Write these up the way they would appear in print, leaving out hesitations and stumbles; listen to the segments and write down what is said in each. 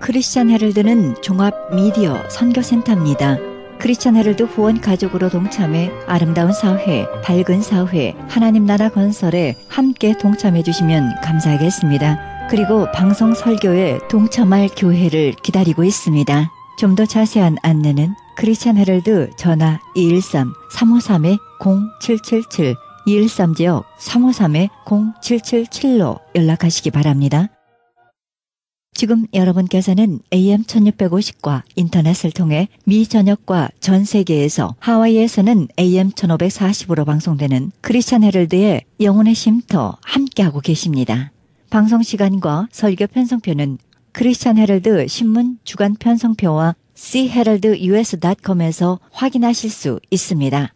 크리스찬 헤럴드는 종합 미디어 선교센터입니다. 크리스찬 헤럴드 후원 가족으로 동참해 아름다운 사회, 밝은 사회, 하나님 나라 건설에 함께 동참해 주시면 감사하겠습니다. 그리고 방송 설교에 동참할 교회를 기다리고 있습니다. 좀 더 자세한 안내는 크리스찬 헤럴드 전화 213-353-0777, 213지역 353-0777로 연락하시기 바랍니다. 지금 여러분께서는 AM 1650과 인터넷을 통해 미 전역과 전 세계에서 하와이에서는 AM 1540으로 방송되는 크리스찬 헤럴드의 영혼의 쉼터 함께하고 계십니다. 방송 시간과 설교 편성표는 크리스찬 헤럴드 신문 주간 편성표와 cheheraldus.com에서 확인하실 수 있습니다.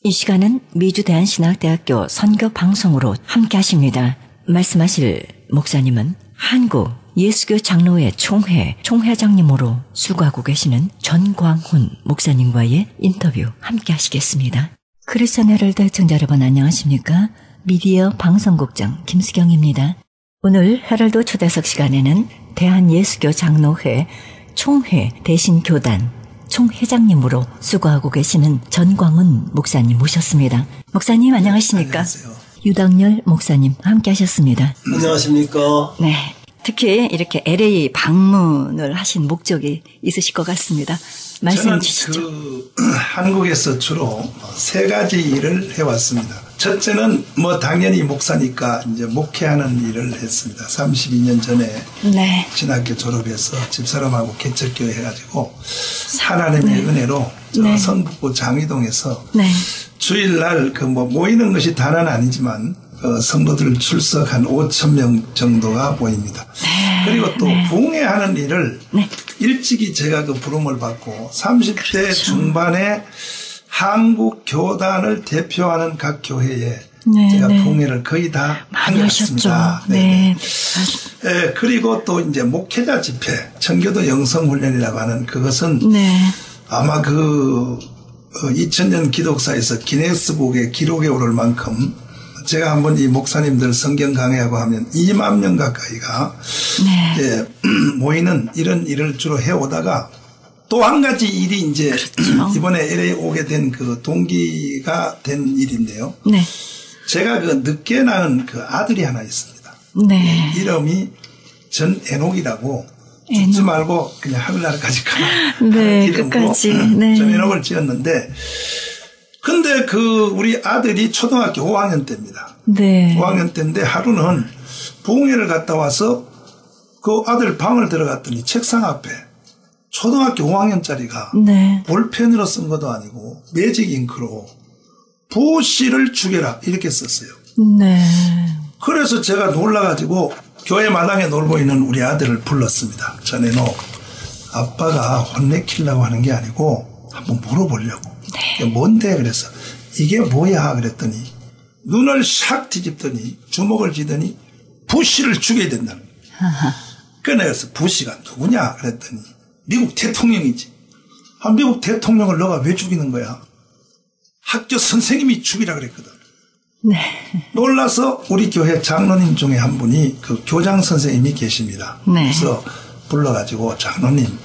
이 시간은 미주 대한신학대학교 선교 방송으로 함께하십니다. 말씀하실 목사님은 한국 예수교 장로회 총회장님으로 수고하고 계시는 전광훈 목사님과의 인터뷰 함께 하시겠습니다. 크리스찬 헤럴드 청자 여러분 안녕하십니까? 미디어 방송국장 김수경입니다. 오늘 헤럴드 초대석 시간에는 대한예수교 장로회 총회 대신교단 총회장님으로 수고하고 계시는 전광훈 목사님 모셨습니다. 목사님 안녕하십니까? 안녕하세요. 유덕열 목사님 함께 하셨습니다. 안녕하십니까? 네. 특히 이렇게 LA 방문을 하신 목적이 있으실 것 같습니다. 말씀해 주시죠. 저는 한국에서 주로 세 가지 일을 해왔습니다. 첫째는 당연히 목사니까 이제 목회하는 일을 했습니다. 32년 전에 네. 신학교 졸업해서 집사람하고 개척교회 해가지고 하나님의 은혜로 네. 성북구 장위동에서 네. 주일날 모이는 것이 다는 아니지만 성도들 출석 한 5,000명 정도가 모입니다. 네. 그리고 또 부흥회하는 일을 네. 일찍이 제가 그 부름을 받고 30대 그렇죠. 중반에 한국 교단을 대표하는 각 교회에 네, 제가 네. 부흥회를 거의 다 많이 하셨죠. 하셨습니다. 네. 네. 그리고 또 이제 목회자 집회, 청교도 영성훈련이라고 하는 그것은 네. 아마 2000년 기독사에서 기네스북의 기록에 오를 만큼 제가 한번 이 목사님들 성경 강의하고 하면 2만 명 가까이가 네. 모이는 이런 일을 주로 해오다가 또 한 가지 일이 이제 그렇죠. 이번에 LA 오게 된 그 동기가 된 일인데요. 네. 제가 늦게 낳은 그 아들이 하나 있습니다. 네. 이름이 전애녹이라고 죽지 말고 그냥 하늘나라까지 가라 네. 이름으로 끝까지. 네. 전애녹을 지었는데 근데 우리 아들이 초등학교 5학년 때입니다. 네. 5학년 때인데 하루는 부흥회를 갔다 와서 그 아들 방을 들어갔더니 책상 앞에 초등학교 5학년짜리가 네. 볼펜으로 쓴 것도 아니고 매직 잉크로 부씨를 죽여라 이렇게 썼어요. 네. 그래서 제가 놀라가지고 교회 마당에 놀고 있는 우리 아들을 불렀습니다. 전에는 아빠가 혼내키려고 하는 게 아니고 한번 물어보려고. 네. 뭔데 그래서 이게 뭐야 그랬더니 눈을 샥 뒤집더니 주먹을 쥐더니 부시를 죽여야 된다는 거예요. 그래서 부시가 누구냐 그랬더니 미국 대통령이지. 미국 대통령을 너가 왜 죽이는 거야? 학교 선생님이 죽이라 그랬거든. 네. 놀라서 우리 교회 장로님 중에 한 분이 그 교장 선생님이 계십니다. 네. 그래서 불러가지고 장로님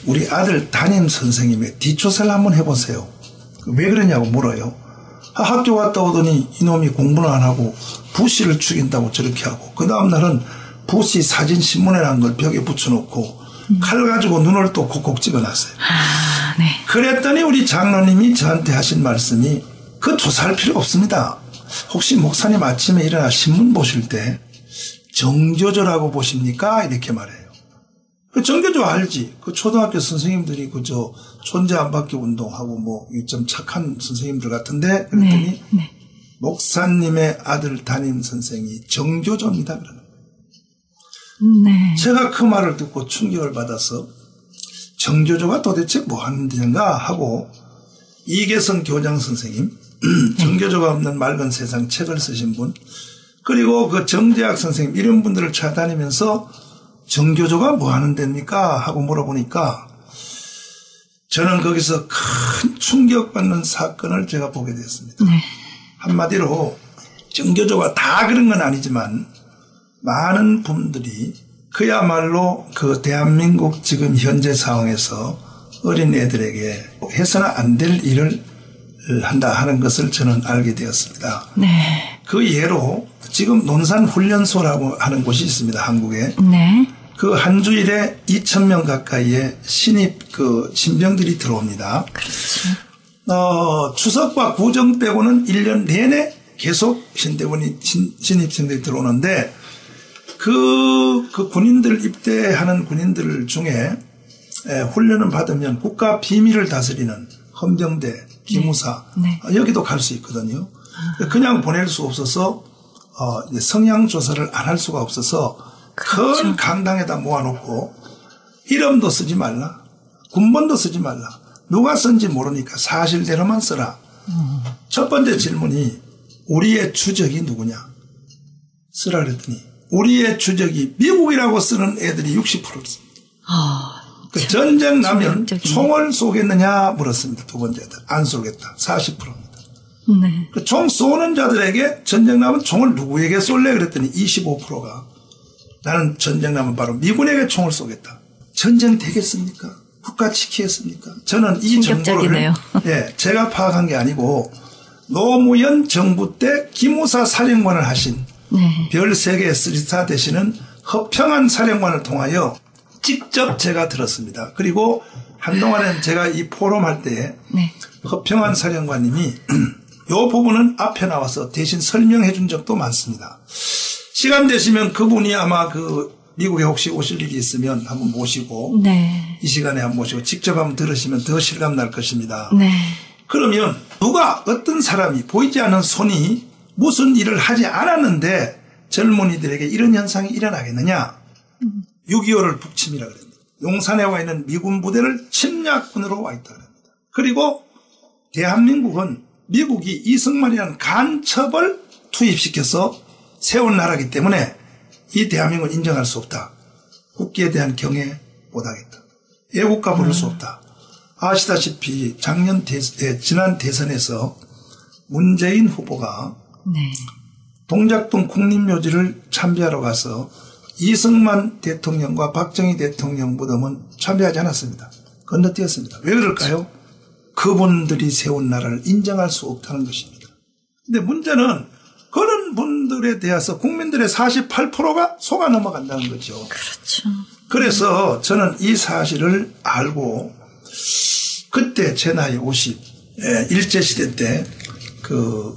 우리 아들 담임 선생님의 뒷조사를 한번 해보세요. 왜 그러냐고 물어요. 학교 갔다 오더니 이놈이 공부는 안 하고 부시를 죽인다고 저렇게 하고 그 다음날은 부시 사진 신문에 난 걸 벽에 붙여놓고 칼 가지고 눈을 또 콕콕 찍어놨어요. 네. 그랬더니 우리 장로님이 저한테 하신 말씀이 그 조사할 필요 없습니다. 혹시 목사님 아침에 일어나 신문 보실 때 정교조라고 보십니까? 이렇게 말해요. 그 정교조 알지? 그 초등학교 선생님들이 존재 안 받기 운동하고 좀 착한 선생님들 같은데 그랬더니 네. 목사님의 아들 담임 선생이 정교조입니다. 그러는 거예요. 네. 제가 그 말을 듣고 충격을 받아서 정교조가 도대체 뭐 하는 데인가 하고 이계선 교장 선생님 정교조가 없는 맑은 세상 책을 쓰신 분 그리고 그 정재학 선생님 이런 분들을 찾아다니면서 정교조가 뭐 하는 데입니까? 하고 물어보니까 저는 거기서 큰 충격받는 사건을 제가 보게 됐습니다. 네. 한마디로 정교조가 다 그런 건 아니지만 많은 분들이 그야말로 그 대한민국 지금 현재 상황에서 어린애들에게 해서는 안 될 일을 한다 하는 것을 저는 알게 되었습니다. 네. 그 예로 지금 논산훈련소라고 하는 곳이 있습니다. 한국에. 네. 그 한 주일에 2,000명 가까이의 신입 신병들이 들어옵니다. 그렇죠. 추석과 구정 빼고는 1년 내내 계속 신대원이 신입생들이 들어오는데 그 군인들 입대하는 군인들 중에 훈련을 받으면 국가 비밀을 다스리는 헌병대, 기무사 네. 여기도 갈 수 있거든요. 그냥 보낼 수 없어서 성향 조사를 안 할 수가 없어서 그렇죠. 큰 강당에다 모아놓고 이름도 쓰지 말라, 군번도 쓰지 말라, 누가 쓴지 모르니까 사실대로만 써라. 첫 번째 질문이 우리의 주적이 누구냐 쓰라 그랬더니 우리의 주적이 미국이라고 쓰는 애들이 60%를 씁니다. 그 전쟁 나면 총을 쏘겠느냐 물었습니다. 두 번째 애들 안 쏘겠다 40%입니다. 네. 그 총 쏘는 자들에게 전쟁 나면 총을 누구에게 쏠래 그랬더니 25%가 나는 전쟁 나면 바로 미군에게 총을 쏘겠다. 전쟁 되겠습니까? 국가 지키겠습니까? 저는 이 정보를 제가 파악한 게 아니고 노무현 정부 때 기무사 사령관을 하신 네. 별 3개 3스타 되시는 허평한 사령관을 통하여 직접 제가 들었습니다. 그리고 한동안은 제가 이 포럼 할 때에 네. 허평한 사령관님이 이 부분은 앞에 나와서 대신 설명해 준 적도 많습니다. 시간 되시면 그분이 아마 미국에 혹시 오실 일이 있으면 한번 모시고 네. 이 시간에 한번 모시고 직접 한번 들으시면 더 실감 날 것입니다. 네. 그러면 누가 어떤 사람이 보이지 않는 손이 무슨 일을 하지 않았는데 젊은이들에게 이런 현상이 일어나겠느냐. 6.25를 북침이라 그럽니다. 용산에 와 있는 미군 부대를 침략군으로 와 있다 그럽니다. 그리고 대한민국은 미국이 이승만이라는 간첩을 투입시켜서 세운 나라이기 때문에 이 대한민국을 인정할 수 없다. 국기에 대한 경애 못하겠다. 애국가 부를 수 없다. 아시다시피 지난 대선에서 문재인 후보가 네. 동작동 국립묘지를 참배하러 가서 이승만 대통령과 박정희 대통령 무덤은 참배하지 않았습니다. 건너뛰었습니다. 왜 그럴까요? 그분들이 세운 나라를 인정할 수 없다는 것입니다. 그런데 문제는 그런 분들에 대해서 국민들의 48%가 속아 넘어간다는 거죠. 그렇죠. 그래서 저는 이 사실을 알고 그때 제 나이 50 일제시대 때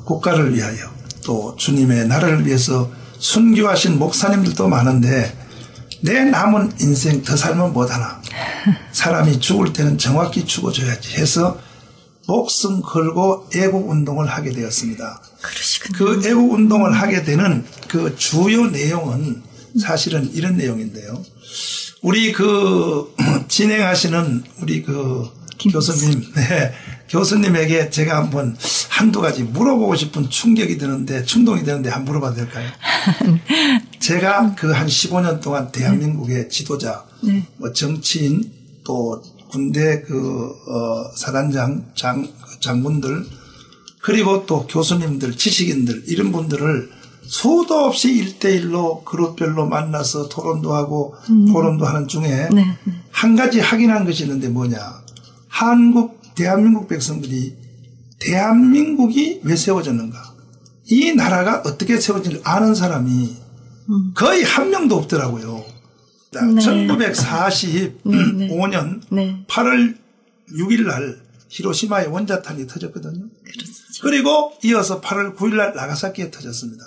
국가를 위하여 또 주님의 나라를 위해서 순교하신 목사님들도 많은데 내 남은 인생 더 살면 못하나 사람이 죽을 때는 정확히 죽어줘야지 해서 목숨 걸고 애국운동을 하게 되었습니다. 그러시군요. 그 애국운동을 하게 되는 그 주요 내용은 사실은 이런 내용인데요. 우리 진행하시는 우리 교수님, 교수님에게 제가 한두 가지 물어보고 싶은 충동이 드는데 한번 물어봐도 될까요? 제가 한 15년 동안 대한민국의 지도자, 정치인, 또 군대 사단장, 장군들, 그리고 또 교수님들, 지식인들, 이런 분들을 수도 없이 1대1로 그룹별로 만나서 토론도 하고 포럼도 하는 중에 한 가지 확인한 것이 있는데 뭐냐. 대한민국 백성들이 대한민국이 왜 세워졌는가. 이 나라가 어떻게 세워졌는지 아는 사람이 거의 한 명도 없더라고요. 1945년 8월 6일 날 히로시마에 원자탄이 터졌거든요. 그리고 이어서 8월 9일 날 나가사키에 터졌습니다.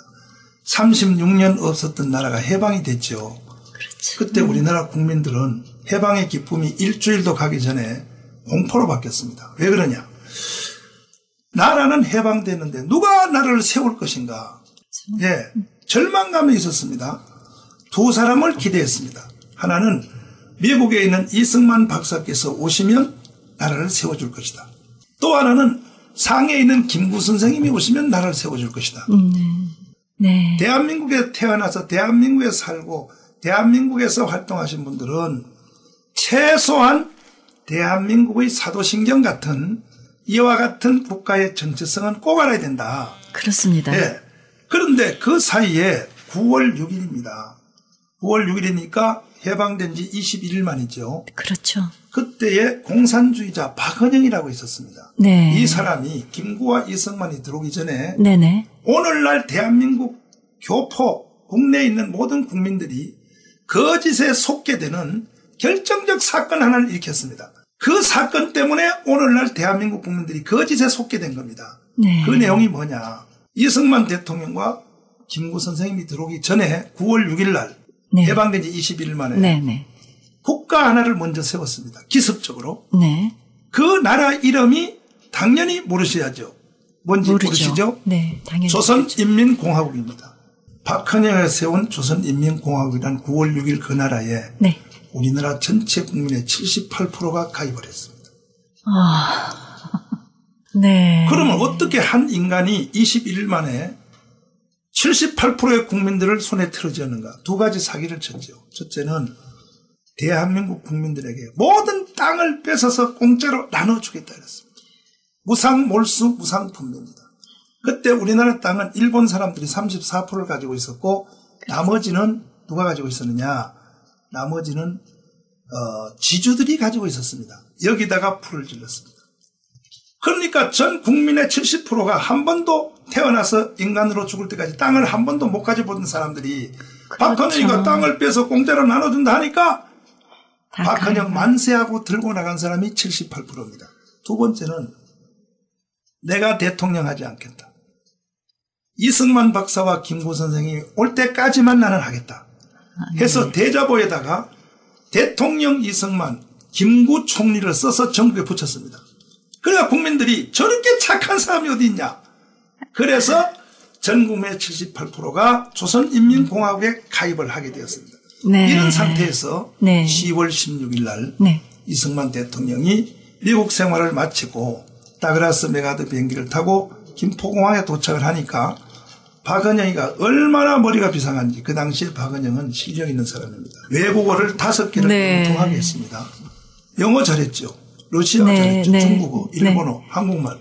36년 없었던 나라가 해방이 됐죠. 그때 우리나라 국민들은 해방의 기쁨이 일주일도 가기 전에 공포로 바뀌었습니다. 왜 그러냐. 나라는 해방됐는데 누가 나라를 세울 것인가. 절망감이 있었습니다. 두 사람을 기대했습니다. 하나는 미국에 있는 이승만 박사께서 오시면 나라를 세워줄 것이다. 또 하나는 상해에 있는 김구 선생님이 오시면 나라를 세워줄 것이다. 네. 대한민국에 태어나서 대한민국에 살고 대한민국에서 활동하신 분들은 최소한 대한민국의 사도신경 같은 이와 같은 국가의 정체성은 꼭 알아야 된다. 그렇습니다. 그런데 그 사이에 9월 6일입니다. 9월 6일이니까 해방된 지 21일 만이죠. 그렇죠. 그때에 공산주의자 박헌영이라고 있었습니다. 네. 이 사람이 김구와 이승만이 들어오기 전에 네네. 오늘날 대한민국 교포 국내에 있는 모든 국민들이 거짓에 속게 되는 결정적 사건 하나를 일으켰습니다. 그 사건 때문에 오늘날 대한민국 국민들이 거짓에 속게 된 겁니다. 네. 그 내용이 뭐냐. 이승만 대통령과 김구 선생님이 들어오기 전에 9월 6일 날 네. 해방된 지 21일 만에 네네. 국가 하나를 먼저 세웠습니다. 기습적으로. 네. 그 나라 이름이 당연히 모르셔야죠. 뭔지 모르죠. 모르시죠? 네, 당연히. 조선인민공화국입니다. 박헌영이 세운 조선인민공화국이란 9월 6일 그 나라에 네. 우리나라 전체 국민의 78%가 가입을 했습니다. 네. 그러면 어떻게 한 인간이 21일 만에 78%의 국민들을 손에 틀어쥐었는가? 두 가지 사기를 쳤죠. 첫째는 대한민국 국민들에게 모든 땅을 뺏어서 공짜로 나눠주겠다 그랬습니다. 무상몰수 무상분배입니다. 그때 우리나라 땅은 일본 사람들이 34%를 가지고 있었고 나머지는 누가 가지고 있었느냐? 나머지는 지주들이 가지고 있었습니다. 여기다가 불을 질렀습니다. 그러니까 전 국민의 70%가 한 번도 태어나서 인간으로 죽을 때까지 땅을 한 번도 못 가져본 사람들이 그렇죠. 박헌영이가 땅을 빼서 공짜로 나눠준다 하니까 박헌영 만세하고 들고 나간 사람이 78%입니다. 두 번째는 내가 대통령 하지 않겠다. 이승만 박사와 김구 선생이 올 때까지만 나는 하겠다. 해서 대자보에다가 대통령 이승만, 김구 총리를 써서 전국에 붙였습니다. 그래야 국민들이 저렇게 착한 사람이 어디 있냐. 그래서 전 국민의 78%가 조선인민공화국에 가입을 하게 되었습니다. 네. 이런 상태에서 네. 10월 16일 날 네. 이승만 대통령이 미국 생활을 마치고 다그라스 메가드 비행기를 타고 김포공항에 도착을 하니까 박헌영이가 얼마나 머리가 비상한지 그 당시에 박헌영은 실력 있는 사람입니다. 외국어를 5개를 네. 통하게 했습니다. 영어 잘했죠. 러시아 네. 잘했죠. 네. 중국어, 일본어, 네. 한국말.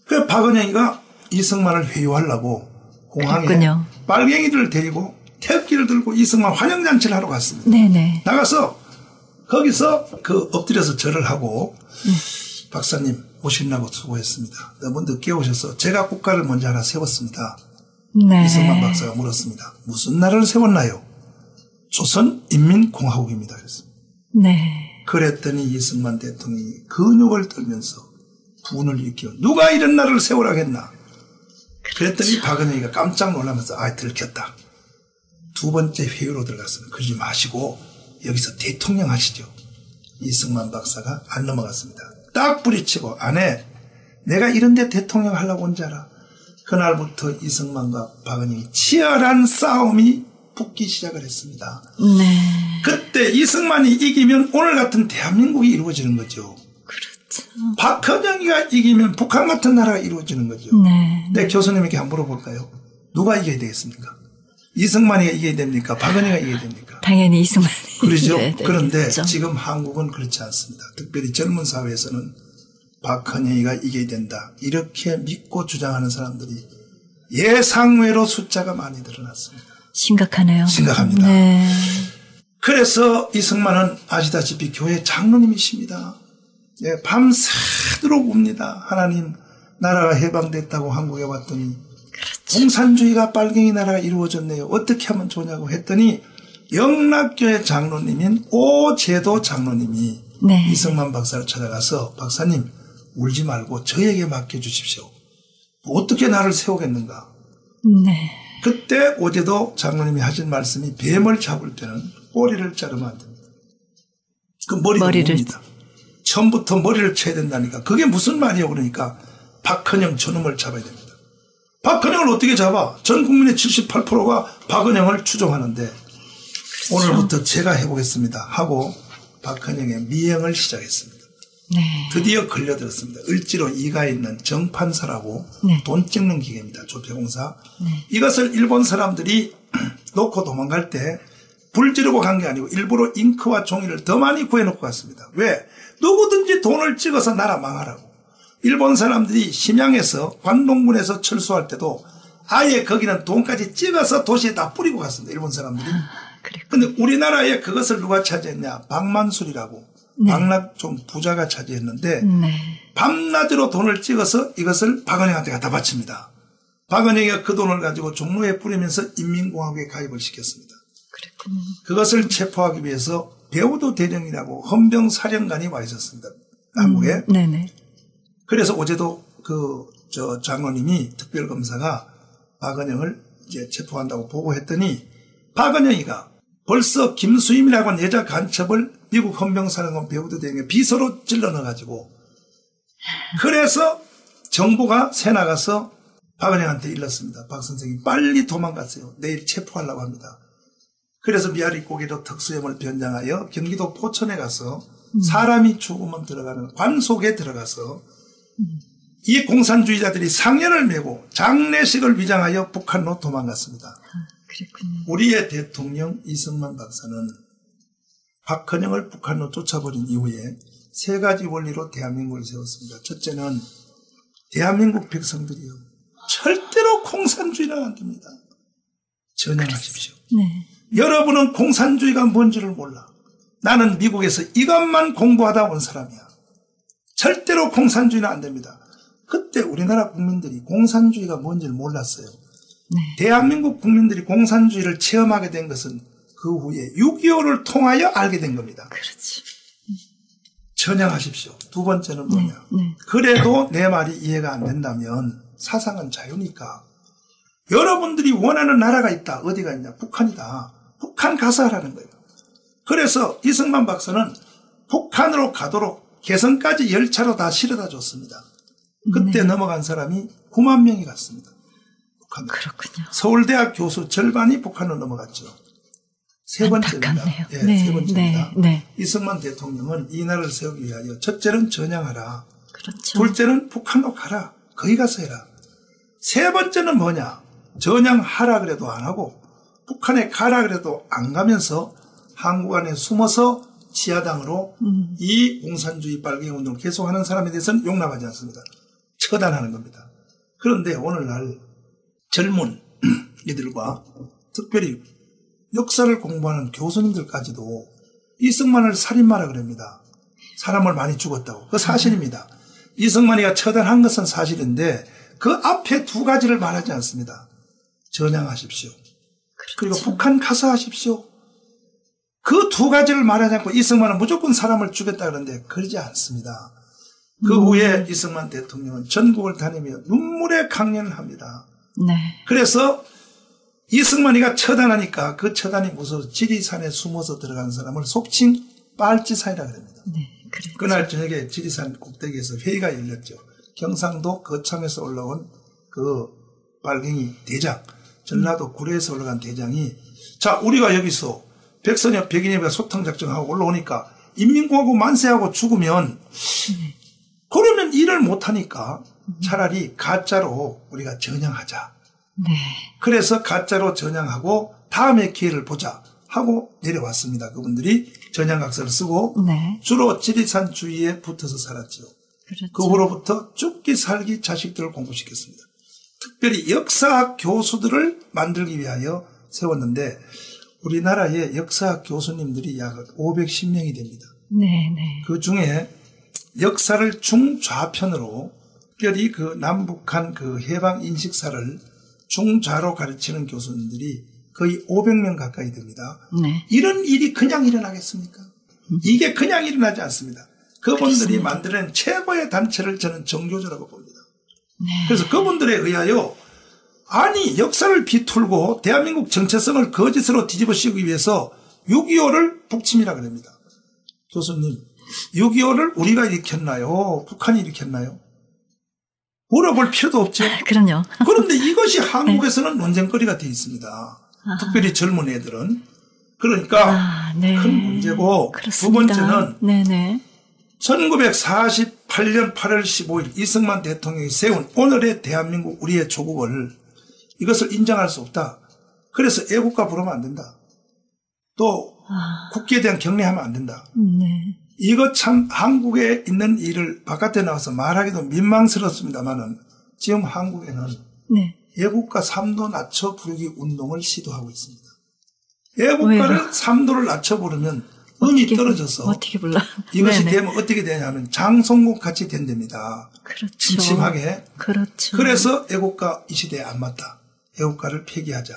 그래서 박헌영이가 이승만을 회유하려고 공항에 그랬군요. 빨갱이들을 데리고 태극기를 들고 이승만 환영잔치를 하러 갔습니다. 네네. 나가서 거기서 엎드려서 절을 하고 박사님 오시느라고 수고했습니다. 너무 늦게 오셔서 제가 국가를 먼저 하나 세웠습니다. 네. 이승만 박사가 물었습니다. 무슨 나라를 세웠나요? 조선인민공화국입니다. 그랬습니다. 네. 그랬더니 이승만 대통령이 근육을 떨면서 분을 일으켜 누가 이런 나라를 세우라고 했나? 그랬더니 박헌영이가 깜짝 놀라면서 들켰다. 두 번째 회의로 들어갔습니다. 그러지 마시고 여기서 대통령 하시죠. 이승만 박사가 안 넘어갔습니다. 딱 부딪히고 안에 내가 이런데 대통령 하려고 온 줄 알아. 그날부터 이승만과 박헌영이 치열한 싸움이 붙기 시작을 했습니다. 네. 그때 이승만이 이기면 오늘 같은 대한민국이 이루어지는 거죠. 그렇죠. 박헌영이가 이기면 북한 같은 나라가 이루어지는 거죠. 네. 네, 교수님에게 한번 물어볼까요? 누가 이겨야 되겠습니까? 이승만이가 이겨야 됩니까? 박헌영이가 이겨야 됩니까? 당연히 이승만이. 그러죠. 네, 그런데 그렇죠. 지금 한국은 그렇지 않습니다. 특별히 젊은 사회에서는 박헌영이가 이겨야 된다. 이렇게 믿고 주장하는 사람들이 예상외로 숫자가 많이 늘어났습니다. 심각하네요. 심각합니다. 네. 그래서 이승만은 아시다시피 교회 장로님이십니다. 네, 밤새도록 웁니다. 하나님 나라가 해방됐다고 한국에 왔더니 그렇죠. 공산주의가 빨갱이 나라가 이루어졌네요. 어떻게 하면 좋냐고 했더니 영락교회 장로님인 오제도 장로님이 네. 이승만 박사를 찾아가서 박사님 울지 말고 저에게 맡겨주십시오. 어떻게 나를 세우겠는가. 네. 그때 오제도 장로님이 하신 말씀이 뱀을 잡을 때는 꼬리를 자르면 안 됩니다. 그 머리를 봅니다. 처음부터 머리를 쳐야 된다니까. 그게 무슨 말이에요? 그러니까 박헌영 저놈을 잡아야 됩니다. 박헌영을 어떻게 잡아? 전 국민의 78%가 박헌영을 추종하는데 그렇죠. 오늘부터 제가 해보겠습니다 하고 박헌영의 미행을 시작했습니다. 네. 드디어 걸려들었습니다. 을지로 이가에 있는 정판사라고 네. 돈 찍는 기계입니다. 조폐공사. 네. 이것을 일본 사람들이 놓고 도망갈 때 불 지르고 간 게 아니고 일부러 잉크와 종이를 더 많이 구해놓고 갔습니다. 왜? 누구든지 돈을 찍어서 나라 망하라고. 일본 사람들이 심양에서 관동군에서 철수할 때도 아예 거기는 돈까지 찍어서 도시에 다 뿌리고 갔습니다. 일본 사람들이. 근데 우리나라에 그것을 누가 차지했냐? 박만술이라고. 네. 박락 좀 부자가 차지했는데 네. 밤낮으로 돈을 찍어서 이것을 박은영한테 갖다 바칩니다. 박은영이가 그 돈을 가지고 종로에 뿌리면서 인민공화국에 가입을 시켰습니다. 그랬군요. 그것을 체포하기 위해서 배우도 대령이라고 헌병사령관이 와 있었습니다. 한국에. 네네. 그래서 어제도 장로님이 특별검사가 박은영을 이제 체포한다고 보고했더니 박은영이가 벌써 김수임이라고 하는 여자 간첩을 미국 헌병사령관 배우도 대령에 비서로 찔러 넣어가지고 그래서 정부가 새 나가서 박은영한테 일렀습니다. 박 선생님 빨리 도망갔어요. 내일 체포하려고 합니다. 그래서 미아리 고개로 특수혐을 변장하여 경기도 포천에 가서 사람이 죽으면 들어가는 관속에 들어가서 이 공산주의자들이 상연을 메고 장례식을 위장하여 북한으로 도망갔습니다. 그랬군요. 우리의 대통령 이승만 박사는 박헌영을 북한으로 쫓아버린 이후에 세 가지 원리로 대한민국을 세웠습니다. 첫째는 대한민국 백성들이요. 절대로 공산주의는 안 됩니다. 전향하십시오. 네. 여러분은 공산주의가 뭔지를 몰라. 나는 미국에서 이것만 공부하다 온 사람이야. 절대로 공산주의는 안 됩니다. 그때 우리나라 국민들이 공산주의가 뭔지를 몰랐어요. 네. 대한민국 국민들이 공산주의를 체험하게 된 것은 그 후에 6.25를 통하여 알게 된 겁니다. 그렇지. 전향하십시오. 두 번째는 뭐냐. 네. 그래도 내 말이 이해가 안 된다면 사상은 자유니까 여러분들이 원하는 나라가 있다. 어디가 있냐. 북한이다. 북한 가서 하라는 거예요. 그래서 이승만 박사는 북한으로 가도록 개성까지 열차로 다 실어다 줬습니다. 그때 넘어간 사람이 9만 명이 갔습니다. 북한으로. 그렇군요. 서울대학 교수 절반이 북한으로 넘어갔죠. 세 번째입니다. 안타깝네요. 예, 네, 세 번째입니다. 네. 이승만 대통령은 이 나라를 세우기 위하여 첫째는 전향하라. 그렇죠. 둘째는 북한으로 가라. 거기 가서 해라. 세 번째는 뭐냐. 전향하라 그래도 안 하고 북한에 가라 그래도 안 가면서 한국 안에 숨어서 지하당으로 이 공산주의 빨갱이 운동을 계속하는 사람에 대해서는 용납하지 않습니다. 처단하는 겁니다. 그런데 오늘날 젊은 이들과 특별히 역사를 공부하는 교수님들까지도 이승만을 살인마라 그럽니다. 사람을 많이 죽었다고. 그 사실입니다. 이승만이가 처단한 것은 사실인데 그 앞에 두 가지를 말하지 않습니다. 전향하십시오. 그리고 북한 가서 하십시오. 그 두 가지를 말하지 않고 이승만은 무조건 사람을 죽였다 그러는데 그러지 않습니다. 그 후에 이승만 대통령은 전국을 다니며 눈물의 강연을 합니다. 네. 그래서 이승만이가 처단하니까 그 처단이 무서워서 지리산에 숨어서 들어간 사람을 속칭 빨치산이라고 합니다. 네. 그랬죠. 그날 저녁에 지리산 꼭대기에서 회의가 열렸죠. 경상도 거창에서 올라온 그 빨갱이 대장, 전라도 구례에서 올라간 대장이 자 우리가 여기서 백선엽, 백인엽이가 소탕작정하고 올라오니까 인민공화국 만세하고 죽으면 그러면 일을 못하니까 차라리 가짜로 우리가 전향하자. 네. 그래서 가짜로 전향하고 다음에 기회를 보자 하고 내려왔습니다. 그분들이 전향각서를 쓰고 네. 주로 지리산 주위에 붙어서 살았죠. 그렇죠. 그 후로부터 죽기 살기 자식들을 공부시켰습니다. 특별히 역사학 교수들을 만들기 위하여 세웠는데 우리나라의 역사학 교수님들이 약 510명이 됩니다. 네, 네. 그 중에 역사를 중좌편으로 특별히 그 남북한 그 해방 인식사를 중좌로 가르치는 교수님들이 거의 500명 가까이 됩니다. 네. 이런 일이 그냥 일어나겠습니까? 이게 그냥 일어나지 않습니다. 그분들이 그렇습니다. 만드는 최고의 단체를 저는 정교조라고 봅니다. 네. 그래서 그분들에 의하여 아니 역사를 비틀고 대한민국 정체성을 거짓으로 뒤집어 씌우기 위해서 6.25를 북침이라고 합니다. 교수님 6.25를 우리가 일으켰나요? 북한이 일으켰나요? 물어볼 필요도 없죠. 그럼요. 그런데 이것이 한국에서는 논쟁거리가 되어 있습니다. 특별히 젊은 애들은. 그러니까 네. 큰 문제고 그렇습니다. 두 번째는 네네. 1948년 8월 15일 이승만 대통령이 세운 오늘의 대한민국 우리의 조국을 이것을 인정할 수 없다. 그래서 애국가 부르면 안 된다. 또 국기에 대한 경례하면 안 된다. 네. 이거 참 한국에 있는 일을 바깥에 나와서 말하기도 민망스럽습니다만은 지금 한국에는 네. 애국가 3도 낮춰 부르기 운동을 시도하고 있습니다. 애국가를 왜요? 3도를 낮춰 부르면 음이 떨어져서 어떻게 불러? 이것이 네네. 되면 어떻게 되냐면 장송곡 같이 된답니다. 그렇죠. 침침하게. 그렇죠. 그래서 애국가 이 시대에 안 맞다. 애국가를 폐기하자.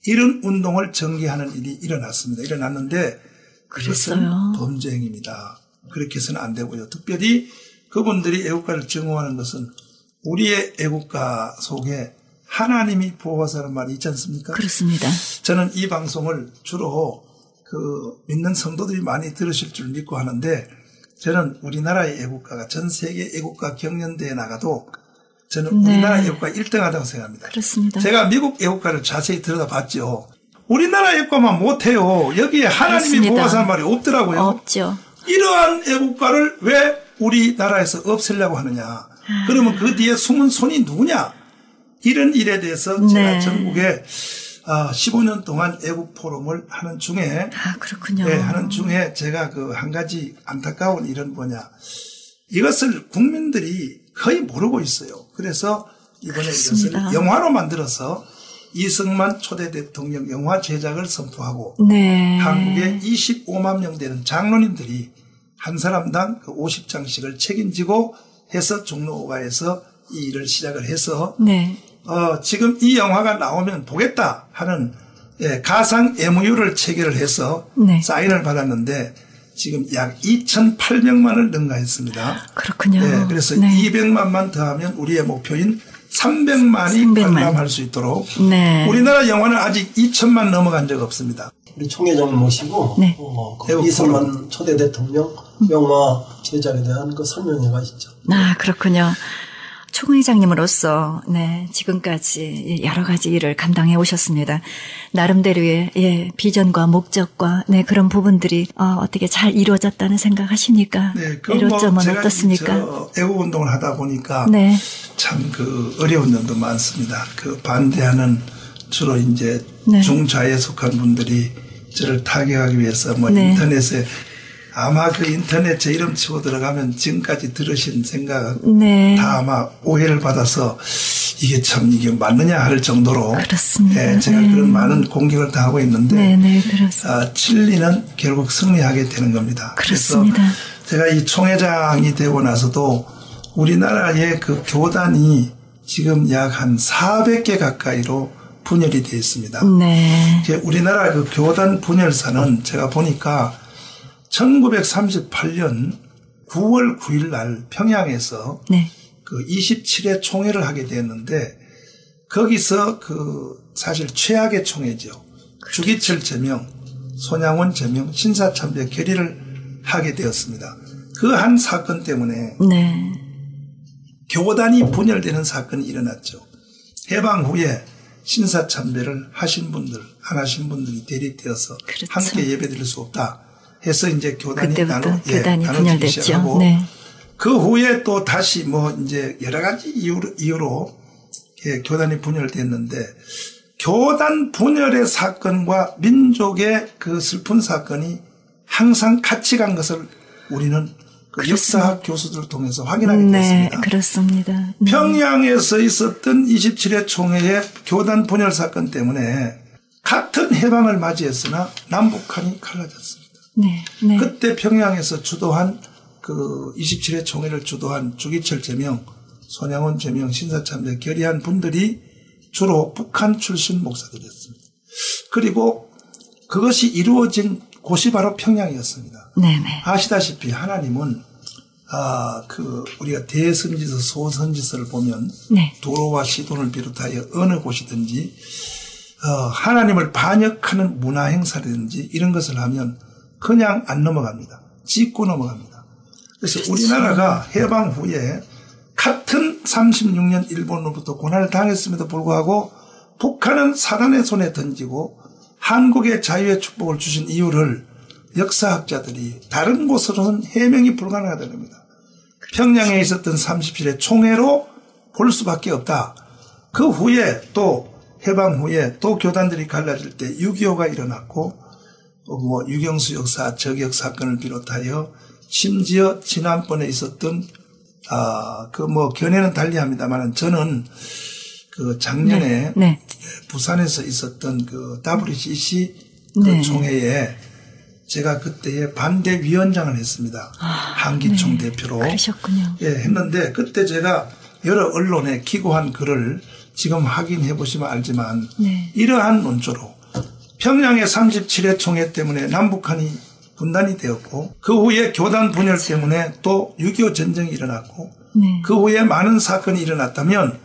이런 운동을 전개하는 일이 일어났는데 그것은 그랬어요. 범죄 행위입니다. 그렇게 해서는 안 되고요. 특별히 그분들이 애국가를 증오하는 것은 우리의 애국가 속에 하나님이 보호하사는 말이 있지 않습니까? 그렇습니다. 저는 이 방송을 주로 믿는 성도들이 많이 들으실 줄 믿고 하는데 저는 우리나라의 애국가가 전 세계 애국가 경연대회에 나가도 저는 우리나라 애국가 1등하다고 생각합니다. 그렇습니다. 제가 미국 애국가를 자세히 들여다봤죠. 우리나라 애국가만 못해요. 여기에 하나님이 그렇습니다. 보호하사는 말이 없더라고요. 없죠. 이러한 애국가를 왜 우리나라에서 없애려고 하느냐. 그러면 그 뒤에 숨은 손이 누구냐. 이런 일에 대해서 제가 전국에 15년 동안 애국 포럼을 하는 중에 그렇군요. 하는 중에 제가 한 가지 안타까운 일은 뭐냐. 이것을 국민들이 거의 모르고 있어요. 그래서 이번에 그렇습니다. 이것을 영화로 만들어서 이승만 초대 대통령 영화 제작을 선포하고 네. 한국에 25만 명 되는 장로님들이 한 사람당 50장씩을 책임지고 해서 종로가에서 이 일을 시작을 해서 네. 지금 이 영화가 나오면 보겠다 하는 가상 MOU를 체결을 해서 네. 사인을 받았는데 지금 약 2,800만을 능가했습니다. 그렇군요. 그래서 네. 200만만 더하면 우리의 목표인 300만이 300만. 관람할 수 있도록 네. 우리나라 영화는 아직 2천만 넘어간 적 없습니다. 우리 총회장을 모시고 네. 이승만 초대 대통령 영화 제작에 대한 그 설명회가 있죠. 그렇군요. 총회장님으로서 지금까지 여러 가지 일을 감당해 오셨습니다. 나름대로의 비전과 목적과 그런 부분들이 어떻게 잘 이루어졌다는 생각하십니까? 네, 이롯점은 제가 어떻습니까? 애국 운동을 하다 보니까 네. 참 어려운 점도 많습니다. 반대하는 주로 이제 네. 중좌에 속한 분들이 저를 타격하기 위해서 네. 인터넷에 아마 인터넷 제 이름 치고 들어가면 지금까지 들으신 생각 네. 다 아마 오해를 받아서 이게 맞느냐 할 정도로 그렇습니다. 제가 그런 많은 공격을 당하고 있는데 네, 그렇습니다. 진리는 결국 승리하게 되는 겁니다. 그렇습니다. 그래서 제가 이 총회장이 되고 나서도 우리나라의 교단이 지금 약 한 400개 가까이로 분열이 되어 있습니다. 네. 우리나라 교단 분열사는 제가 보니까 1938년 9월 9일 날 평양에서 네. 27회 총회를 하게 됐는데 거기서 사실 최악의 총회죠. 주기철 제명, 손양원 제명, 신사참배 결의를 하게 되었습니다. 그 한 사건 때문에 네. 교단이 분열되는 사건이 일어났죠. 해방 후에 신사참배를 하신 분들, 안 하신 분들이 대립되어서 그렇죠. 함께 예배드릴 수 없다 해서 이제 교단이 그때부터 교단이 나눠지기 분열됐죠. 시작하고 네. 그 후에 또 다시 이제 여러 가지 이유로 교단이 분열됐는데 교단 분열의 사건과 민족의 슬픈 사건이 항상 같이 간 것을 우리는 역사학 교수들을 통해서 확인하게 됐습니다. 네, 그렇습니다. 평양에서 있었던 27회 총회의 교단 분열 사건 때문에 같은 해방을 맞이했으나 남북한이 갈라졌습니다. 네, 네. 그때 평양에서 주도한 27회 총회를 주도한 주기철 제명, 손양원 제명, 신사참배 결의한 분들이 주로 북한 출신 목사들이었습니다. 그리고 그것이 이루어진 곳이 바로 평양이었습니다. 네네. 아시다시피 하나님은 우리가 대선지서 소선지서를 보면 네. 도로와 시돈을 비롯하여 어느 곳이든지 하나님을 반역하는 문화 행사라든지 이런 것을 하면 그냥 안 넘어갑니다. 짚고 넘어갑니다. 그래서 그렇죠. 우리나라가 해방 후에 같은 36년 일본으로부터 고난을 당했음에도 불구하고 북한은 사단의 손에 던지고 한국의 자유의 축복을 주신 이유를 역사학자들이 다른 곳으로는 해명이 불가능하다는 겁니다. 평양에 있었던 37회 총회로 볼 수밖에 없다. 그 후에 또 해방 후에 또 교단들이 갈라질 때 6.25가 일어났고 유경수 역사 저격 사건을 비롯하여 심지어 지난번에 있었던 견해는 달리합니다만 저는 작년에 네. 부산에서 있었던 WCC 그 네. 총회에 제가 그때에 반대위원장을 했습니다. 한기총 네. 대표로. 그러셨군요. 예, 했는데 그때 제가 여러 언론에 기고한 글을 지금 확인해 보시면 알지만 네. 이러한 논조로 평양의 37회 총회 때문에 남북한이 분단이 되었고 그 후에 교단 분열 때문에 또 6.25 전쟁이 일어났고 네. 그 후에 많은 사건이 일어났다면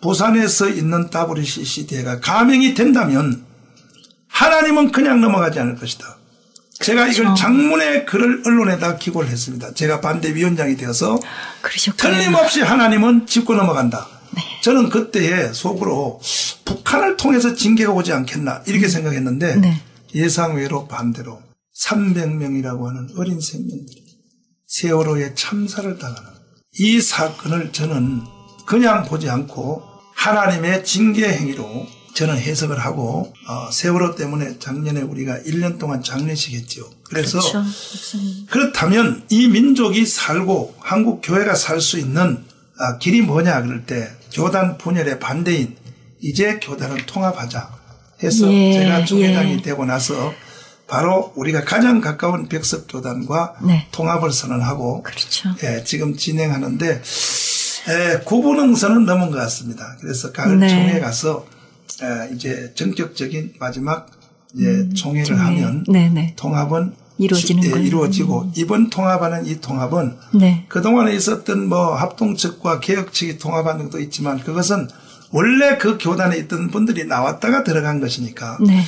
부산에서 있는 WCC 대회가 감행이 된다면 하나님은 그냥 넘어가지 않을 것이다. 제가 이걸 그렇죠. 장문의 글을 언론에다 기고를 했습니다. 제가 반대위원장이 되어서 그러셨군요. 틀림없이 하나님은 짚고 넘어간다. 네. 저는 그때에 속으로 북한을 통해서 징계가 오지 않겠나 이렇게 생각했는데 네. 예상외로 반대로 300명이라고 하는 어린 생명들이 세월호에 참사를 당하는 이 사건을 저는 그냥 보지 않고 하나님의 징계 행위로 저는 해석을 하고 세월호 때문에 작년에 우리가 1년 동안 장례식 했죠. 그래서 그렇죠. 그렇다면 이 민족이 살고 한국 교회가 살 수 있는 길이 뭐냐 그럴 때 교단 분열의 반대인 이제 교단을 통합하자 해서 예, 제가 총회장이 예. 되고 나서 바로 우리가 가장 가까운 백석교단과 네. 통합을 선언하고 그렇죠. 예, 지금 진행하는데 구분응선은 넘은 것 같습니다. 그래서 가을 네. 총회에 가서 이제 전격적인 마지막 이제 총회를 하면 네네. 통합은 이루어지는 거예요. 이루어지고 이번 통합하는 이 통합은 네. 그동안에 있었던 뭐 합동 측과 개혁 측이 통합하는 것도 있지만 그것은 원래 그 교단에 있던 분들이 나왔다가 들어간 것이니까 네.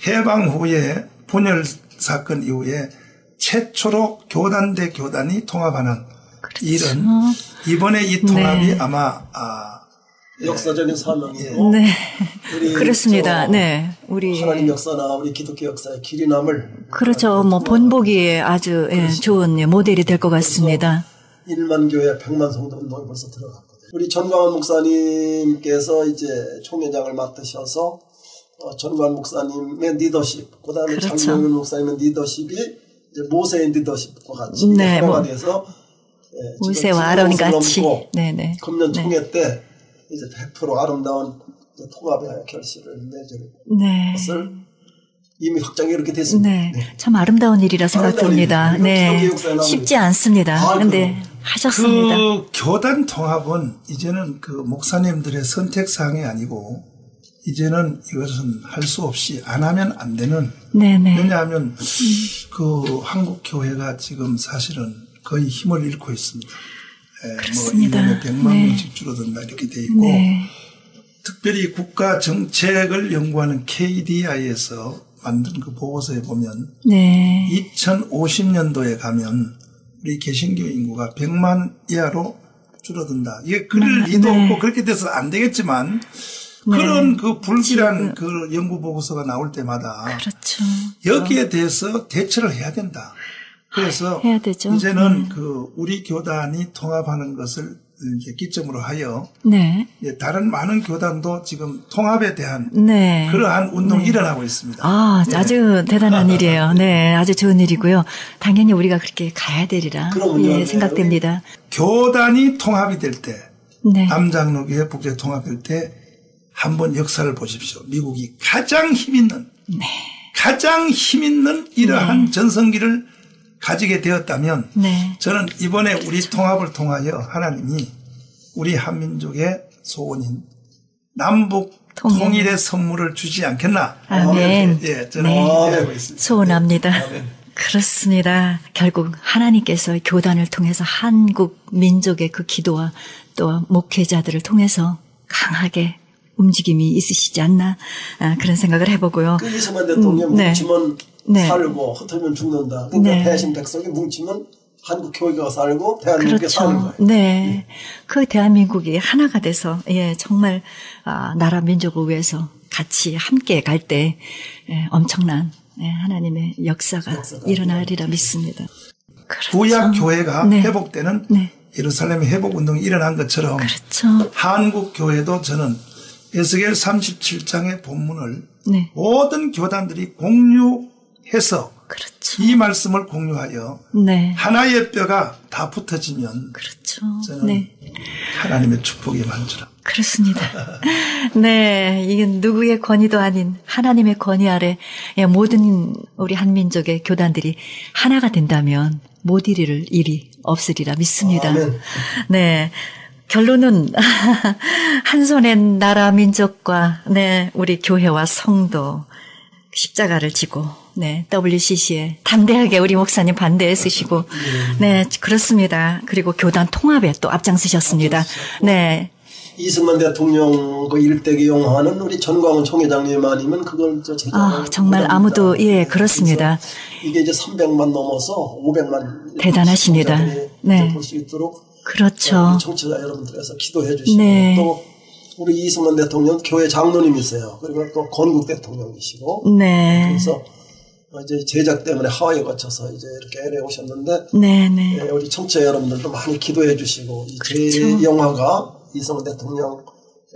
해방 후에 분열 사건 이후에 최초로 교단 대 교단이 통합하는 그렇죠. 일은 이번에 이 통합이 네. 아마 역사적인 사명이고 네. 우리 그렇습니다. 네. 우리 하나님 역사나 우리 기독교 역사의 길이 남을 그렇죠. 뭐 본보기에 아주 좋은 모델이 될 것 같습니다. 1만 교회 100만 성도 운동이 벌써 들어갔거든요. 우리 전광훈 목사님께서 이제 총회장을 맡으셔서 전광훈 목사님의 리더십, 그다음에 그렇죠. 장명윤 목사님의 리더십이 이제 모세의 리더십과 같이 네, 하나가 돼서 모세와 아론 같이 네네. 금년 총회 때 이제 100% 아름다운 통합의 결실을 맺을 네. 것을 이미 확정이 이렇게 됐습니다. 네. 참 아름다운 일이라 생각됩니다. 일이죠. 네. 기독교 역사에 나오는 쉽지 않습니다. 근데 하셨습니다. 그 교단 통합은 이제는 그 목사님들의 선택사항이 아니고 이제는 이것은 할 수 없이 안 하면 안 되는 네네. 왜냐하면 그 한국 교회가 지금 사실은 거의 힘을 잃고 있습니다. 그렇습니다. 뭐 1년에 100만 네. 명씩 줄어든다 이렇게 돼 있고 네. 특별히 국가 정책을 연구하는 KDI에서 만든 그 보고서에 보면 네. 2050년도에 가면 우리 개신교 인구가 100만 이하로 줄어든다. 이게 그럴 리도 네. 없고 그렇게 돼서 안 되겠지만 그런 그 불길한 그 연구 보고서가 나올 때마다 그렇죠. 여기에 대해서 대처를 해야 된다. 그래서 해야 되죠. 이제는 그 우리 교단이 통합하는 것을 이제 기점으로 하여 네. 다른 많은 교단도 지금 통합에 대한 네. 그러한 운동이 일어나고 있습니다. 아주 대단한 일이에요. 네, 아주 좋은 일이고요. 당연히 우리가 그렇게 가야 되리라 생각됩니다. 교단이 통합이 될 때, 네. 남장로교회 북제 통합될 때 한번 역사를 보십시오. 미국이 가장 힘 있는, 가장 힘 있는 이러한 전성기를 가지게 되었다면 네. 저는 이번에 우리 통합을 통하여 하나님이 우리 한민족의 소원인 남북 통일의 선물을 주지 않겠나. 아멘. 예, 저는 기대하고 있습니다. 소원합니다. 그렇습니다. 결국 하나님께서 교단을 통해서 한국 민족의 그 기도와 또 목회자들을 통해서 강하게 움직임이 있으시지 않나 그런 생각을 해보고요. 그 이승만 대통령 뭉치면 살고 흩으면 죽는다. 그러니까 대신 백성이 뭉치면 한국 교회가 살고 대한민국이 사는 거예요. 네. 그 대한민국이 하나가 돼서 정말 나라 민족을 위해서 같이 함께 갈 때 엄청난 하나님의 역사가 일어나리라 믿습니다. 그렇죠. 구약 교회가 회복되는 네. 예루살렘의 회복 운동이 일어난 것처럼 그렇죠. 한국 교회도 저는 에스겔 37장의 본문을 모든 교단들이 공유해서 그렇죠. 이 말씀을 공유하여 하나의 뼈가 다 붙어지면 그렇죠. 저는 하나님의 축복이 많으리라. 그렇습니다. 네, 이게 누구의 권위도 아닌 하나님의 권위 아래 모든 우리 한민족의 교단들이 하나가 된다면 못 이룰 일이 없으리라 믿습니다. 아멘. 네. 결론은 한 손엔 나라 민족과 네, 우리 교회와 성도 십자가를 지고 네, WCC에 담대하게 우리 목사님 반대에 쓰시고 네, 그렇습니다. 그리고 교단 통합에 또 앞장서셨습니다. 네. 이승만 대통령 그 일대기 용화는 우리 전광훈 총회장님 아니면 그걸 제작을 정말 아무도 예 그렇습니다. 이게 이제 300만 넘어서 500만 대단하십니다. 네. 볼 수 있도록 그렇죠. 청취자 여러분들께서 기도해 주시고 네. 또 우리 이승만 대통령 교회 장로님이세요. 그리고 또 건국 대통령이시고 네. 그래서 이제 제작 때문에 하와이에 거쳐서 이제 이렇게 LA 오셨는데 네네. 네, 우리 청취자 여러분들도 많이 기도해 주시고 이 그렇죠. 제 영화가 이승만 대통령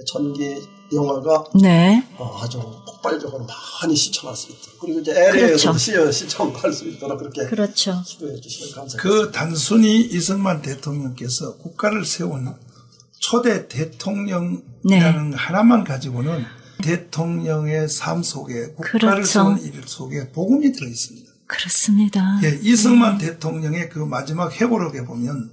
전기 영화가 네. 아주 폭발적으로 많이 시청할 수 있도록 그리고 이제 LA에서도 그렇죠. 시청할 수 있도록 그렇게 그렇죠. 기도해 주시면 감사합니다. 그 단순히 이승만 대통령께서 국가를 세운 초대 대통령이라는 네. 하나만 가지고는 대통령의 삶 속에 국가를 그렇죠. 세운 일 속에 복음이 들어 있습니다. 그렇습니다. 예, 이승만 대통령의 그 마지막 회고록에 보면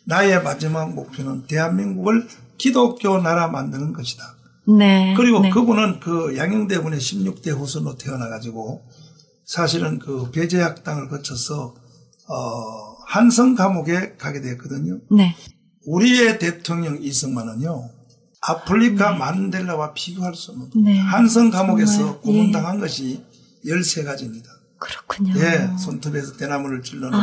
나의 마지막 목표는 대한민국을 기독교 나라 만드는 것이다. 네. 그리고 네. 그분은 그 양형대군의 16대 후손으로 태어나가지고 사실은 그 배제학당을 거쳐서 한성 감옥에 가게 됐거든요. 네. 우리의 대통령 이승만은요. 아프리카 만델라와 비교할 수 없는 네. 한성 감옥에서 정말, 고문당한 것이 13가지입니다. 그렇군요. 예, 손톱에서 대나무를 찔러놓고.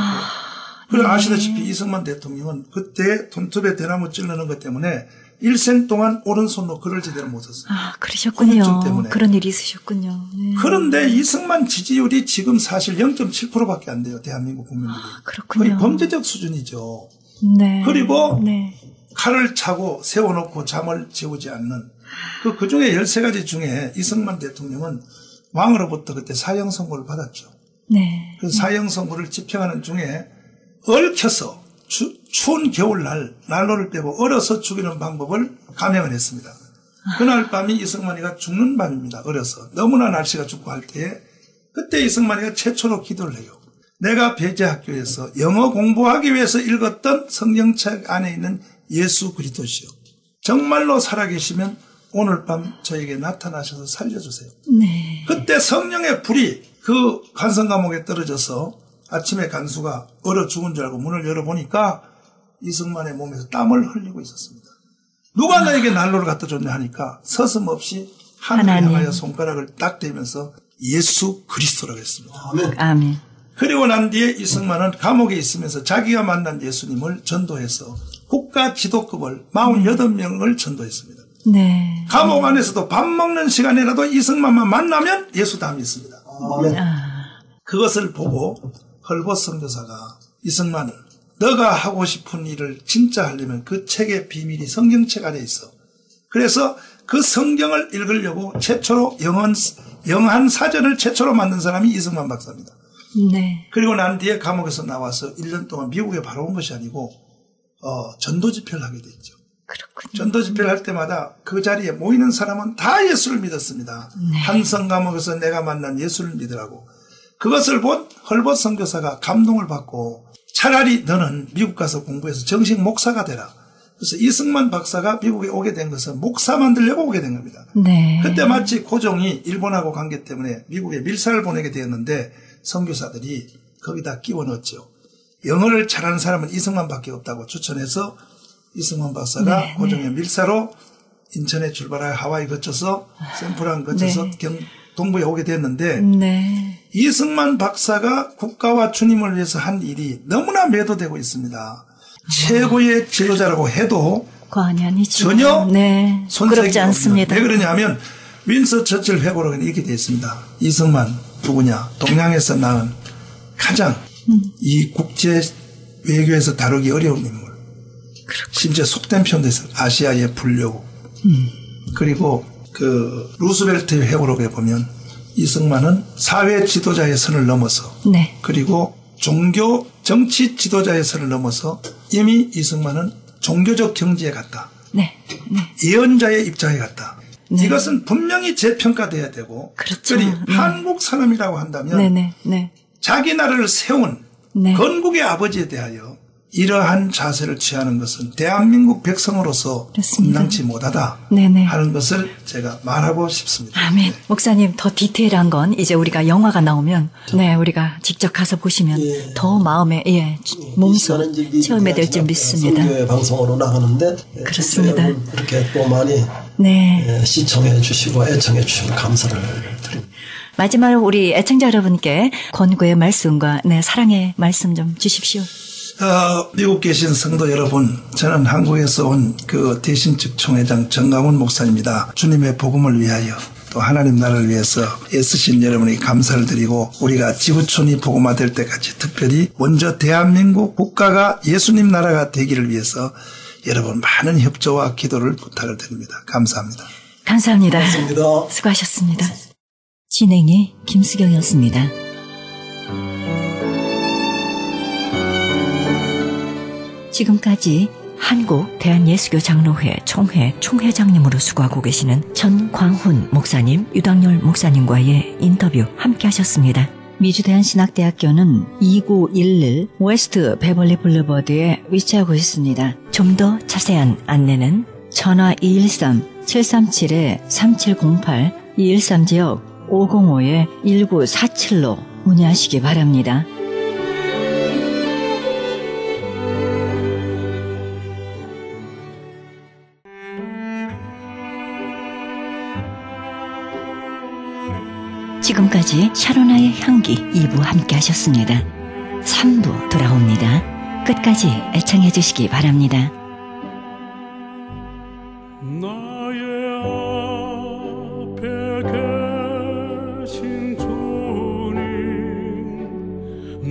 그리고 아시다시피 이승만 대통령은 그때 손톱에 대나무 찔러놓은 것 때문에 일생 동안 오른손으로 글을 제대로 못 썼어요. 그러셨군요. 후유증 때문에. 그런 일이 있으셨군요. 네. 그런데 이승만 지지율이 지금 사실 0.7%밖에 안 돼요. 대한민국 국민들이. 그렇군요. 거의 범죄적 수준이죠. 네. 그리고 네. 칼을 차고 세워놓고 잠을 재우지 않는 그 중에 13가지 중에 이승만 대통령은 왕으로부터 그때 사형 선고를 받았죠. 네. 그 사형 선고를 집행하는 중에 얽혀서 추운 겨울날 난로를 빼고 얼어서 죽이는 방법을 감행을 했습니다. 그날 밤이 이승만이가 죽는 밤입니다. 얼어서. 너무나 날씨가 춥고 할 때에 그때 이승만이가 최초로 기도를 해요. 내가 배제학교에서 영어 공부하기 위해서 읽었던 성경책 안에 있는 예수 그리스도시요. 정말로 살아계시면 오늘 밤 저에게 나타나셔서 살려주세요. 네. 그때 성령의 불이 그 간성 감옥에 떨어져서 아침에 간수가 얼어 죽은 줄 알고 문을 열어보니까 이승만의 몸에서 땀을 흘리고 있었습니다. 누가 너에게 난로를 갖다 줬냐 하니까 서슴없이 하늘을 하나님. 향하여 손가락을 딱 대면서 예수 그리스도라고 했습니다. 아멘. 아멘. 그리고 난 뒤에 이승만은 감옥에 있으면서 자기가 만난 예수님을 전도해서 국가 지도급을 48명을 전도했습니다. 네. 감옥 안에서도 밥 먹는 시간이라도 이승만만 만나면 예수 다 믿습니다. 아멘. 그것을 보고 헐벗 선교사가 이승만 너가 하고 싶은 일을 진짜 하려면 그 책의 비밀이 성경책 안에 있어. 그래서 그 성경을 읽으려고 최초로 영한 사전을 최초로 만든 사람이 이승만 박사입니다. 네. 그리고 난 뒤에 감옥에서 나와서 1년 동안 미국에 바로 온 것이 아니고 전도 집회를 하게 됐죠. 그렇군요. 전도 집회를 할 때마다 그 자리에 모이는 사람은 다 예수를 믿었습니다. 네. 한성 감옥에서 내가 만난 예수를 믿으라고. 그것을 본 헐벗 선교사가 감동을 받고 차라리 너는 미국 가서 공부해서 정식 목사가 되라. 그래서 이승만 박사가 미국에 오게 된 것은 목사 만들려고 오게 된 겁니다. 네. 그때 마치 고종이 일본하고 관계 때문에 미국에 밀사를 보내게 되었는데 선교사들이 거기다 끼워 넣었죠. 영어를 잘하는 사람은 이승만밖에 없다고 추천해서 이승만 박사가 네, 고종의 밀사로 인천에 출발하여 하와이 거쳐서 샌프란 거쳐서 동부에 오게 됐는데 네. 이승만 박사가 국가와 주님을 위해서 한 일이 너무나 매도되고 있습니다. 최고의 지도자라고 해도 과언이 아니죠. 전혀 네. 손색이 부끄럽지 않습니다. 없는. 왜 그러냐면 윈서 처칠 회고록에 이렇게 되어 있습니다. 이승만 누구냐? 동양에서 낳은 가장 이 국제 외교에서 다루기 어려운 인물. 심지어 속된 표현도 있어요. 아시아의 불려고. 그리고 그 루스벨트 회고록에 보면 이승만은 사회 지도자의 선을 넘어서 네. 그리고 종교 정치 지도자의 선을 넘어서 이미 이승만은 종교적 경지에 갔다. 네. 네. 예언자의 입장에 갔다. 네. 이것은 분명히 재평가돼야 되고 그렇죠. 특별히 네. 한국 사람이라고 한다면 네네. 네. 자기 나라를 세운 네. 건국의 아버지에 대하여 이러한 자세를 취하는 것은 대한민국 백성으로서 그렇습니다. 감당치 못하다 네네. 하는 것을 제가 말하고 싶습니다. 아멘. 목사님 더 디테일한 건 이제 우리가 영화가 나오면 네 우리가 직접 가서 보시면 예. 더 마음에 몸소 체험이 될 줄 믿습니다. 성교회 방송으로 나가는데 그렇습니다. 이렇게 또 많이 네. 시청해 주시고 애청해 주시면 감사를 드립니다. 마지막으로 우리 애청자 여러분께 권고의 말씀과 네 사랑의 말씀 좀 주십시오. 미국 계신 성도 여러분, 저는 한국에서 온 그 대신측 총회장 정강훈 목사입니다. 주님의 복음을 위하여 또 하나님 나라를 위해서 애쓰신 여러분에게 감사를 드리고 우리가 지구촌이 복음화될 때까지 특별히 먼저 대한민국 국가가 예수님 나라가 되기를 위해서 여러분 많은 협조와 기도를 부탁을 드립니다. 감사합니다. 감사합니다. 감사합니다. 수고하셨습니다. 진행의 김수경이었습니다. 지금까지 한국 대한예수교 장로회 총회장님으로 수고하고 계시는 전광훈 목사님, 유당열 목사님과의 인터뷰 함께 하셨습니다. 미주대한신학대학교는 2911 웨스트 베벌리 블루버드에 위치하고 있습니다. 좀 더 자세한 안내는 전화 213-737-3708, 213지역 505-1947로 문의하시기 바랍니다. 지금까지 샤로나의 향기 2부 함께 하셨습니다. 3부 돌아옵니다. 끝까지 애청해 주시기 바랍니다. 나의 앞에 계신 주님,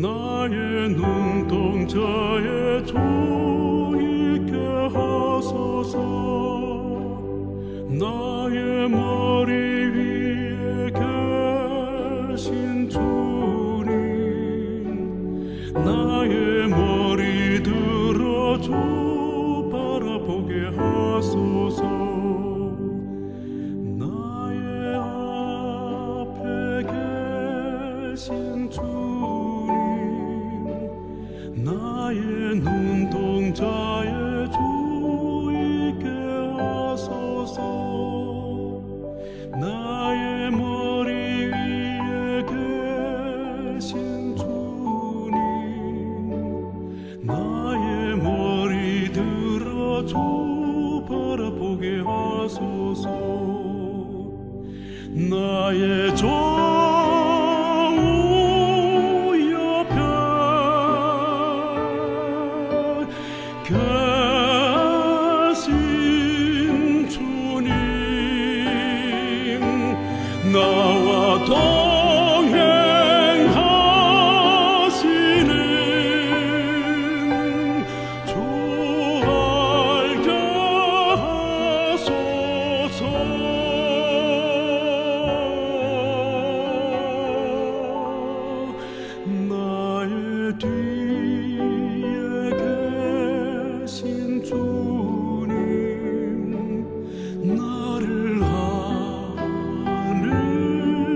나의 눈동자에 주 있게 하소서. 나의 머리 위에 계신 주님, 나의 머리 들어 주 바라보게 하소서. 나의 앞에 계신 주님, 나의 눈동자에 주 있게 하소서. 나의 머리 위에 계신 주님, 나의 머리 들어 주 바라보게 하소서. 나의 좌우 옆에 계신 주님, 나와 동행하시는 주 알게 하소서. 나의 뒤에 계신 주님, 나를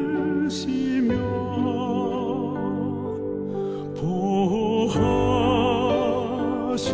안으시며 보호하시